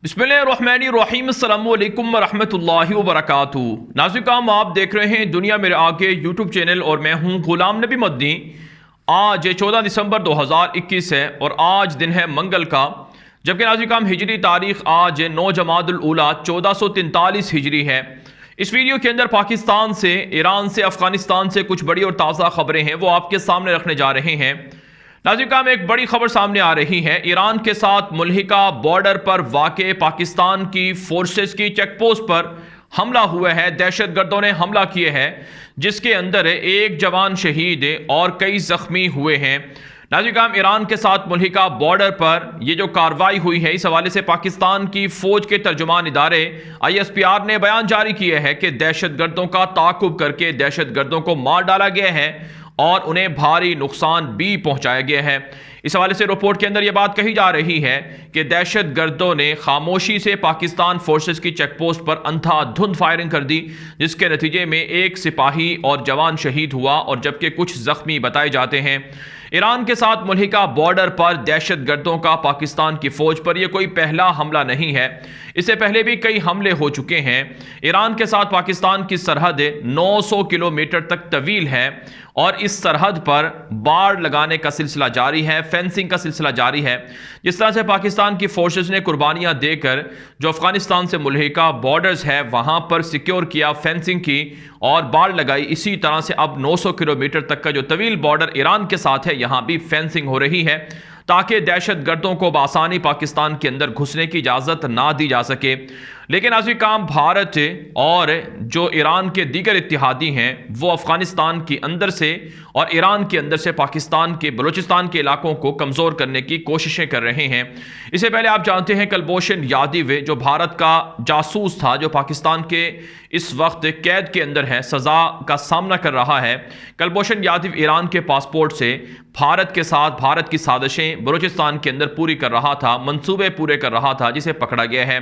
बिस्मिल्लाहिर्रहमानिर्रहीम अस्सलामु अलैकुम वरहमतुल्लाहि वबरकातुहू। नाज़रीन, आप देख रहे हैं दुनिया मेरे आगे यूट्यूब चैनल और मैं हूं गुलाम नबी मदनी। आज 14 दिसंबर 2021 है और आज दिन है मंगल का, जबकि नाज़रीन हिजरी तारीख आज 9 जमादुल ऊला 1443 हिजरी है। इस वीडियो के अंदर पाकिस्तान से, ईरान से, अफगानिस्तान से कुछ बड़ी और ताज़ा खबरें हैं वो आपके सामने रखने जा रहे हैं। नाज़रीन, में एक बड़ी खबर सामने आ रही है। ईरान के साथ मुल्हिका बॉर्डर पर वाक़े पाकिस्तान की फोर्सेस की चेक पोस्ट पर हमला हुआ है। दहशतगर्दों ने हमला किए हैं जिसके अंदर एक जवान शहीद और कई जख्मी हुए हैं। नाज़रीन, ईरान के साथ मुल्हिका बॉर्डर पर ये जो कार्रवाई हुई है, इस हवाले से पाकिस्तान की फौज के तर्जुमान इदारे ISPR ने बयान जारी किया है कि दहशतगर्दों का ताक़ुब करके दहशतगर्दों को मार डाला गया है और उन्हें भारी नुकसान भी पहुंचाया गया है। इस हवाले से रिपोर्ट के अंदर यह बात कही जा रही है कि दहशतगर्दों ने खामोशी से पाकिस्तान फोर्सेस की चेक पोस्ट पर अंधाधुंध फायरिंग कर दी, जिसके नतीजे में एक सिपाही और जवान शहीद हुआ और जबकि कुछ जख्मी बताए जाते हैं। ईरान के साथ मुल्हिका बॉर्डर पर दहशतगर्दों का पाकिस्तान की फौज पर यह कोई पहला हमला नहीं है। इससे पहले भी कई हमले हो चुके हैं। ईरान के साथ पाकिस्तान की सरहद 900 किलोमीटर तक तवील है और इस सरहद पर बाड़ लगाने का सिलसिला जारी है, फेंसिंग का सिलसिला जारी है। जिस तरह से पाकिस्तान की फोर्सेस ने कुर्बानियां देकर जो अफगानिस्तान से मुल्हिका बॉर्डर्स है वहां पर सिक्योर किया, फेंसिंग की और बाड़ लगाई, इसी तरह से अब 900 किलोमीटर तक का जो तवील बॉर्डर ईरान के साथ है यहां भी फेंसिंग हो रही है ताकि दहशतगर्दों को बआसानी पाकिस्तान के अंदर घुसने की इजाज़त ना दी जा सके। लेकिन नाज़रीन, भारत और जो ईरान के दीगर इत्तेहादी हैं वो अफगानिस्तान के अंदर से और ईरान के अंदर से पाकिस्तान के बलूचिस्तान के इलाकों को कमज़ोर करने की कोशिशें कर रहे हैं। इससे पहले आप जानते हैं कुलभूषण यादव जो भारत का जासूस था, जो पाकिस्तान के इस वक्त कैद के अंदर है, सज़ा का सामना कर रहा है। कुलभूषण यादव ईरान के पासपोर्ट से भारत के साथ भारत की साजिशें बलूचिस्तान के अंदर पूरी कर रहा था, मंसूबे पूरे कर रहा था, जिसे पकड़ा गया है।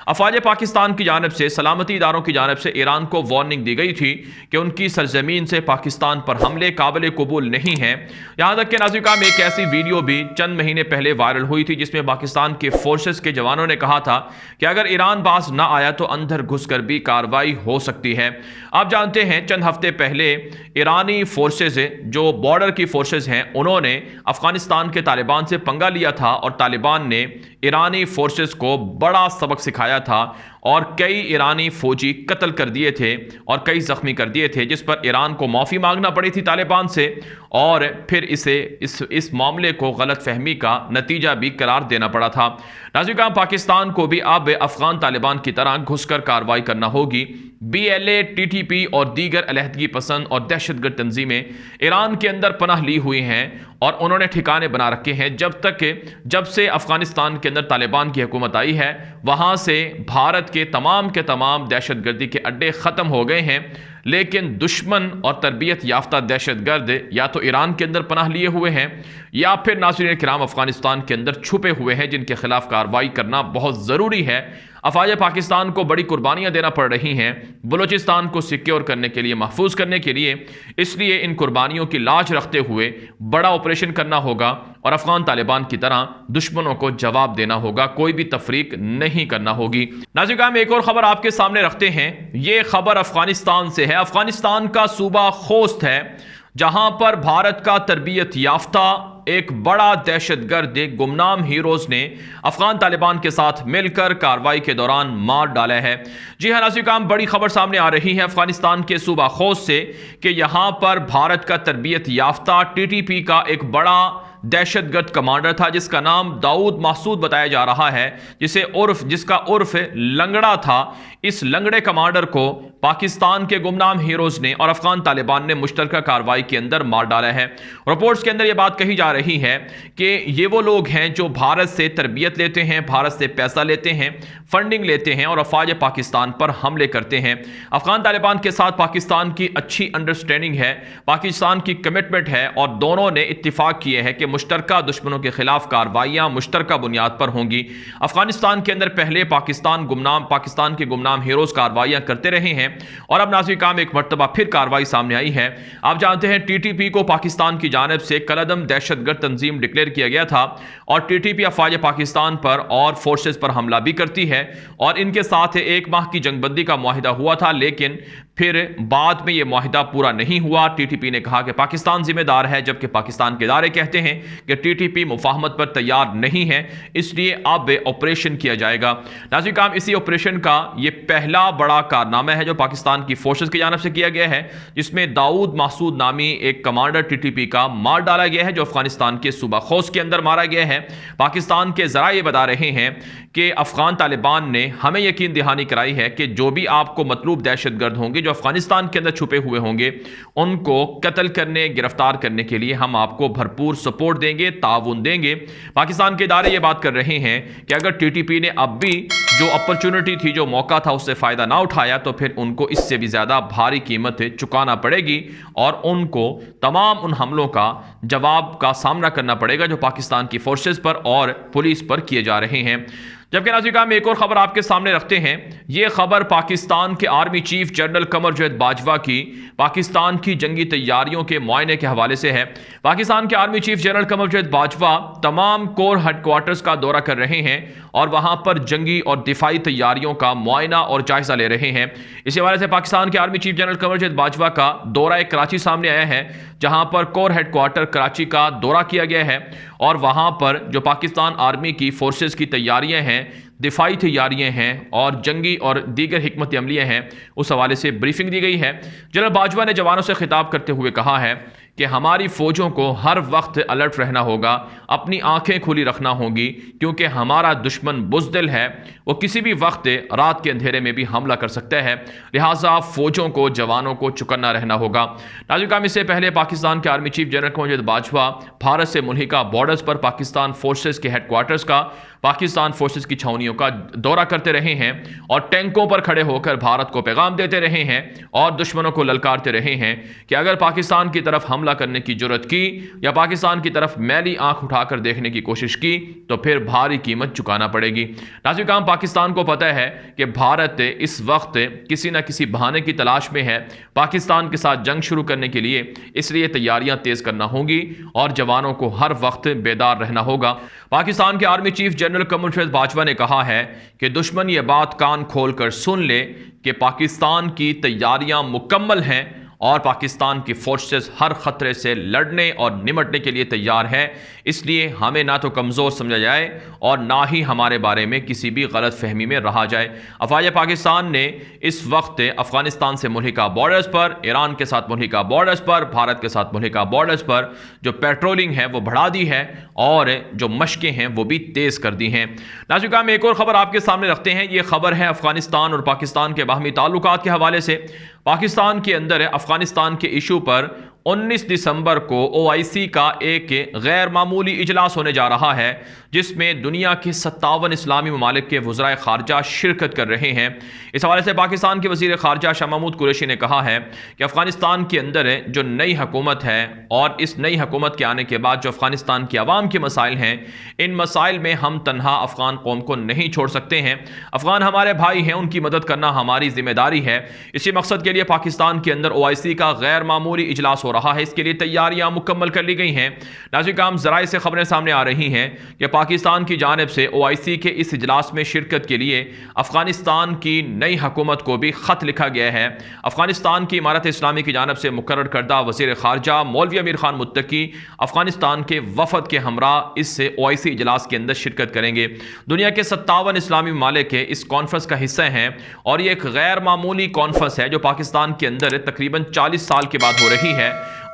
अफवाज पाकिस्तान की जानब से, सलामती इदारों की जानब से ईरान को वार्निंग दी गई थी कि उनकी सरजमीन से पाकिस्तान पर हमले काबिल कबूल नहीं है। यहाँ तक कि नाज़रीन, एक ऐसी वीडियो भी चंद महीने पहले वायरल हुई थी जिसमें पाकिस्तान के फोर्सेस के जवानों ने कहा था कि अगर ईरान बाज ना आया तो अंदर घुसकर भी कार्रवाई हो सकती है। आप जानते हैं चंद हफ्ते पहले ईरानी फोर्सेस जो बॉर्डर की फोर्सेस हैं उन्होंने अफगानिस्तान के तालिबान से पंगा लिया था और तालिबान ने ईरानी फोर्सेस को बड़ा सबक सिखाया था और कई ईरानी फौजी कत्ल कर दिए थे और कई जख्मी कर दिए थे, जिस पर ईरान को माफ़ी मांगना पड़ी थी तालिबान से और फिर इस मामले को गलत फहमी का नतीजा भी करार देना पड़ा था। नाज़रीन, पाकिस्तान को भी अब अफगान तालिबान की तरह घुसकर कार्रवाई करना होगी। BLA, TTP और दीगर अलहदगी पसंद और दहशतगर्द तंजीमें ईरान के अंदर पनाह ली हुई हैं और उन्होंने ठिकाने बना रखे हैं। जब से अफगानिस्तान के अंदर तालिबान की हुकूमत आई है वहां से भारत के तमाम दहशतगर्दी के अड्डे ख़त्म हो गए हैं। लेकिन दुश्मन और तरबियत याफ्ता दहशतगर्द या तो ईरान के अंदर पनाह लिए हुए हैं या फिर नाज़रीन किराम अफगानिस्तान के अंदर छुपे हुए हैं, जिनके खिलाफ कार्रवाई करना बहुत ज़रूरी है। अफवाज पाकिस्तान को बड़ी कुर्बानियां देना पड़ रही हैं बलूचिस्तान को सिक्योर करने के लिए, महफूज करने के लिए। इसलिए इन कुर्बानियों की लाज रखते हुए बड़ा ऑपरेशन करना होगा और अफगान तालिबान की तरह दुश्मनों को जवाब देना होगा, कोई भी तफरीक नहीं करना होगी। नाज़रीन, एक और खबर आपके सामने रखते हैं। ये खबर अफगानिस्तान से है। अफगानिस्तान का सूबा खोस्त है जहां पर भारत का तरबियत याफ्ता एक बड़ा दहशतगर्द गुमनाम हीरोज ने अफगान तालिबान के साथ मिलकर कार्रवाई के दौरान मार डाला है। जी हाँ नाज़रीन, बड़ी खबर सामने आ रही है अफगानिस्तान के सूबा खोस्त से कि यहां पर भारत का तरबियत याफ्ता TTP का एक बड़ा दहशतगर्द कमांडर था जिसका नाम दाऊद मासूद बताया जा रहा है, जिसका उर्फ लंगड़ा था। इस लंगड़े कमांडर को पाकिस्तान के गुमनाम हीरोज ने और अफगान तालिबान ने मुश्तरका कार्रवाई के अंदर मार डाला है। रिपोर्ट्स के अंदर यह बात कही जा रही है कि ये वो लोग हैं जो भारत से तरबियत लेते हैं, भारत से पैसा लेते हैं, फंडिंग लेते हैं और अफवाज पाकिस्तान पर हमले करते हैं। अफगान तालिबान के साथ पाकिस्तान की अच्छी अंडरस्टैंडिंग है, पाकिस्तान की कमिटमेंट है और दोनों ने इत्तिफाक किए हैं कि मुश्तरका दुश्मनों के खिलाफ कार्रवाइयाँ मुश्तरका बुनियाद पर होंगी। अफगानिस्तान के अंदर पहले पाकिस्तान के गुमनाम हीरोज़ कार्रवाइयाँ करते रहे हैं और अब नाज़िर काम एक मरतबा फिर कार्रवाई सामने आई है। आप जानते हैं TTP को पाकिस्तान की जानिब से कलअदम दहशतगर्द तंजीम डिक्लेयर किया गया था और TTP अफवाज पाकिस्तान पर और फोर्सेस पर हमला भी करती है और इनके साथ 1 माह की जंगबंदी का मुआहिदा हुआ था, लेकिन फिर बाद में यह मुआहिदा पूरा नहीं हुआ। TTP ने कहा कि पाकिस्तान जिम्मेदार है, जबकि पाकिस्तान के इदारे कहते हैं कि TTP मुफाहमत पर तैयार नहीं है, इसलिए अब ऑपरेशन किया जाएगा। नाज़िर काम, इसी ऑपरेशन का यह पहला बड़ा कारनामा है जो पाकिस्तान की फोर्सेस की जानिब से किया गया है, जिसमें दाऊद मासूद नामी एक कमांडर TTP का मार डाला गया है, जो अफगानिस्तान के सूबा खोस के अंदर मारा गया है। पाकिस्तान के जराए बता रहे हैं कि अफगान तालिबान ने हमें यकीन दहानी कराई है कि जो भी आपको मतलूब दहशतगर्द होंगे जो अफगानिस्तान के अंदर छुपे हुए होंगे, उनको कत्ल करने, गिरफ्तार करने के लिए हम आपको भरपूर सपोर्ट देंगे, ताउन देंगे। पाकिस्तान के इदारे ये बात कर रहे हैं कि अगर TTP ने अब भी जो अपॉर्चुनिटी थी, जो मौका था, उससे फ़ायदा ना उठाया तो फिर उनको इससे भी ज़्यादा भारी कीमत चुकाना पड़ेगी और उनको तमाम उन हमलों का जवाब का सामना करना पड़ेगा जो पाकिस्तान की फोर्सेस पर और पुलिस पर किए जा रहे हैं। जबकि नाज़िर काम, एक और खबर आपके सामने रखते हैं। ये खबर पाकिस्तान के army chief general Qamar Javed Bajwa की पाकिस्तान की जंगी तैयारियों के मुआयने के हवाले से है। पाकिस्तान के army chief general Qamar Javed Bajwa तमाम कोर हेडक्वार्टर्स का दौरा कर रहे हैं और वहां पर जंगी और दिफाई तैयारियों का मुआयना और जायजा ले रहे हैं। इसी हवाले से पाकिस्तान के army chief general Qamar Javed Bajwa का दौरा कराची सामने आया है, जहां पर कोर हेडक्वार्टर कराची का दौरा किया गया है और वहां पर जो पाकिस्तान आर्मी की फोर्सेस की तैयारियां हैं, दिफाई तैयारियां हैं और जंगी और दीगर हिकमत अमलियाँ हैं, उस हवाले से ब्रीफिंग दी गई है। जनरल बाजवा ने जवानों से खिताब करते हुए कहा है कि हमारी फ़ौजों को हर वक्त अलर्ट रहना होगा, अपनी आंखें खुली रखना होगी, क्योंकि हमारा दुश्मन बुज़दिल है, वो किसी भी वक्त रात के अंधेरे में भी हमला कर सकता है, लिहाजा फ़ौजों को, जवानों को चौकन्ना रहना होगा। नाज़िर काम, इससे पहले पाकिस्तान के army chief general Qamar Javed Bajwa Bharat से मुल्हिका बॉर्डर्स पर पाकिस्तान फोर्सेस के हेडक्वार्टर्स का, पाकिस्तान फोर्सेस की छावनियों का दौरा करते रहे हैं और टैंकों पर खड़े होकर भारत को पैगाम देते रहे हैं और दुश्मनों को ललकारते रहे हैं कि अगर पाकिस्तान की तरफ हमला करने की जुर्रत की या पाकिस्तान की तरफ मैली आंख उठाकर देखने की कोशिश की तो फिर भारी कीमत चुकाना पड़ेगी। नाज़िर काम, पाकिस्तान को पता है कि भारत इस वक्त किसी न किसी बहाने की तलाश में है पाकिस्तान के साथ जंग शुरू करने के लिए, इसलिए तैयारियां तेज करना होंगी और जवानों को हर वक्त बेदार रहना होगा। पाकिस्तान के army chief general Qamar Javed Bajwa ने कहा है कि दुश्मन ये बात कान खोलकर सुन ले कि पाकिस्तान की तैयारियां मुकम्मल हैं और पाकिस्तान की फोर्सेस हर खतरे से लड़ने और निमटने के लिए तैयार है, इसलिए हमें ना तो कमज़ोर समझा जाए और ना ही हमारे बारे में किसी भी गलत फहमी में रहा जाए। अफवाज पाकिस्तान ने इस वक्त अफगानिस्तान से मुल्हिका बॉर्डर्स पर, ईरान के साथ मुल्हिका बॉर्डर्स पर, भारत के साथ मुल्हिका बॉर्डर्स पर जो पेट्रोलिंग है वो बढ़ा दी है और जो मशकें हैं वो भी तेज़ कर दी हैं। नाज़िर काम, एक और ख़बर आपके सामने रखते हैं। ये खबर है अफगानिस्तान और पाकिस्तान के बाहमी ताल्लुकात के हवाले से। पाकिस्तान के अंदर अफगानिस्तान के इशू पर 19 दिसंबर को OIC का एक गैर मामूली इजलास होने जा रहा है, जिसमें दुनिया के 57 इस्लामी ममालिक के वज़राए ख़ारजा शिरकत कर रहे हैं। इस हवाले से पाकिस्तान के वज़ीर ख़ारजा शाह महमूद कुरैशी ने कहा है कि अफ़गानिस्तान के अंदर जो नई हुकूमत है और इस नई हुकूमत के आने के बाद जो अफ़गानिस्तान की आवाम के मसाइल हैं, इन मसाइल में हम तन्हा अफ़गान कौम को नहीं छोड़ सकते हैं। अफ़गान हमारे भाई हैं, उनकी मदद करना हमारी जिम्मेदारी है। इसी मकसद के लिए पाकिस्तान के अंदर OIC का गैर मामूली इजलास हो रहा है, इसके लिए तैयारियां मुकम्मल कर ली गई हैं। नाज़िर काम, ज़राए से खबरें सामने आ रही हैं कि पाकिस्तान की जानिब से OIC के इस इजलास में शिरकत के लिए अफ़गानिस्तान की नई हुकूमत को भी ख़त लिखा गया है। अफ़गानिस्तान की इमारत इस्लामी की जानिब से मुकर्रर करदा वज़ीर ख़ारजा मौलवी अमीर खान मुत्तकी अफ़गानिस्तान के वफ़द के हमरा इस OIC इजलास के अंदर शिरकत करेंगे। दुनिया के 57 इस्लामी ममालिक इस कॉन्फ्रेंस का हिस्सा हैं और ये एक गैर मामूली कॉन्फ्रेंस है जो पाकिस्तान के अंदर तकरीबन 40 साल के बाद हो रही है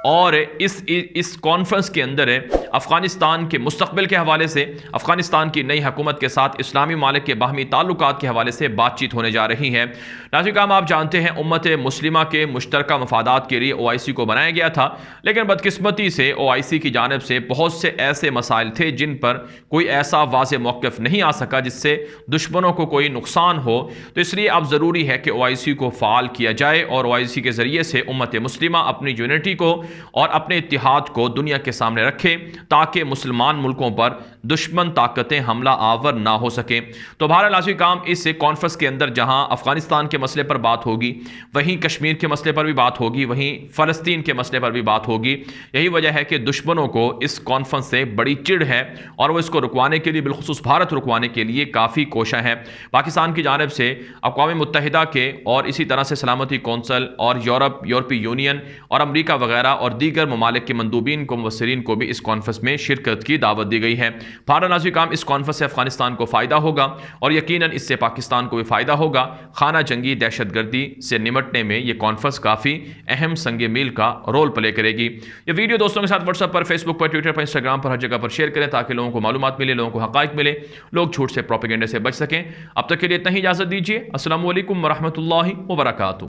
और इस कॉन्फ्रेंस के अंदर अफ़गानिस्तान के मुस्तक़बिल के हवाले से, अफ़गानिस्तान की नई हुकूमत के साथ इस्लामी ममालिक के बाहमी ताल्लुकात के हवाले से बातचीत होने जा रही है। नाज़िर काम, आप जानते हैं उम्मत मुस्लिमा के मुश्तरका मफादात के लिए OIC को बनाया गया था, लेकिन बदकिस्मती से OIC की जानिब से बहुत से ऐसे मसाइल थे जिन पर कोई ऐसा वाज़ेह मौक़िफ़ नहीं आ सका जिससे दुश्मनों को कोई नुकसान हो। तो इसलिए अब ज़रूरी है कि OIC को फ़ाल किया जाए और OIC के ज़रिए से उम्मत मुस्लिमा अपनी यूनिटी को और अपने इत्तिहाद को दुनिया के सामने रखे ताकि मुसलमान मुल्कों पर दुश्मन ताकतें हमला आवर ना हो सके। तो बहरहाल नाज़रीन काम इस कॉन्फ्रेंस के अंदर जहां अफगानिस्तान के मसले पर बात होगी, वहीं कश्मीर के मसले पर भी बात होगी, वहीं फ़लस्तीन के मसले पर भी बात होगी। यही वजह है कि दुश्मनों को इस कॉन्फ्रेंस से बड़ी चिढ़ है और वो इसको रुकवाने के लिए, बिलखुसूस भारत रुकवाने के लिए काफ़ी कोशा है। पाकिस्तान की जानिब से अक़वाम मुत्तहिदा के और इसी तरह से सलामती कौंसल और यूरोपीय यूनियन और अमरीका वगैरह और दीगर ममालिक के मंदूबीन को, मुबस्सिरीन को भी इस कॉन्फ्रेंस में शिरकत की दावत दी गई है। बहरहाल नाज़रीन काम इस कॉन्फ्रेंस से अफगानिस्तान को फ़ायदा होगा और यकीनन इससे पाकिस्तान को भी फ़ायदा होगा। खाना जंगी दहशतगर्दी से निमटने में यह कॉन्फ्रेंस काफ़ी अहम संग मील का रोल प्ले करेगी। ये वीडियो दोस्तों के साथ व्हाट्सएप पर, फेसबुक पर, ट्विटर पर, इंस्टाग्राम पर, हर जगह पर शेयर करें ताकि लोगों को मालूमात मिले, लोगों को हक़ाइक़ मिले, लोग झूठ से, प्रोपेगेंडे से बच सकें। अब तक के लिए इतना ही इजाज़त दीजिए। अस्सलामु अलैकुम व रहमतुल्लाहि व बरकातुहू।